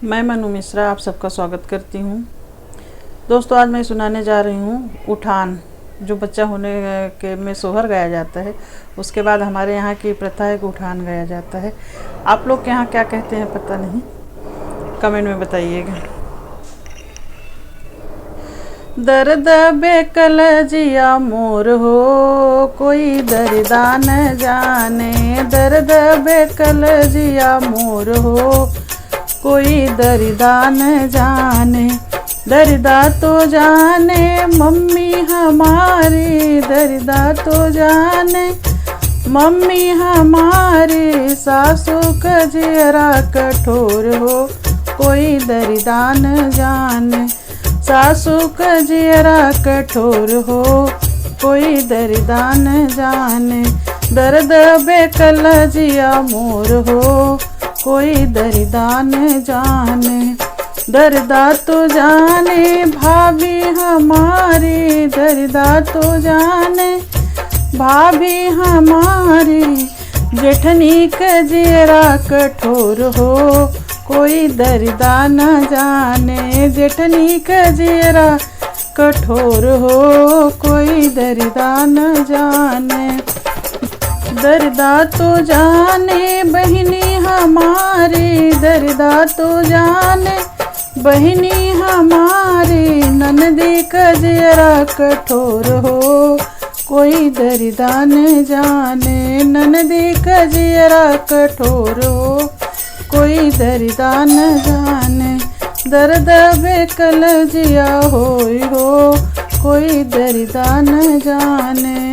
मैं मनु मिश्रा आप सबका स्वागत करती हूँ। दोस्तों, आज मैं सुनाने जा रही हूँ उठान, जो बच्चा होने के में सोहर गाया जाता है। उसके बाद हमारे यहाँ की प्रथा है कि उठान गाया जाता है। आप लोग के यहाँ क्या कहते हैं पता नहीं, कमेंट में बताइएगा। दर्द बेकल जिया मोर हो, कोई दर्दा न जाने। दर्द बेकल जिया मोर हो, कोई दर्दा न जाने। दर्दा तो जाने मम्मी हमारी, दर्दा तो जाने मम्मी हमारी। सासू कजरा कठोर हो, कोई दर्दा न जाने। सासू कजरा कठोर हो, कोई दर्दा न जाने। दर्द बेकल जिया मोर हो, कोई दर्दा न जाने। दर्दा तो जाने भाभी हमारी, दर्दा तो जाने भाभी हमारी। जेठनी कजरा कठोर हो, कोई दर्दा न जाने। जेठनी कजरा कठोर हो, कोई दर्दा न जाने। दर्दा तो जाने बहिनी हमारी, दर्दा तो जाने बहिनी हमारी। ननदी कजरा कठोर हो, कोई दर्दा न जाने। ननदी कजरा कठोर हो, कोई दर्दा न जाने। दर्द बेकल जिया होई हो, कोई दर्दा न जाने।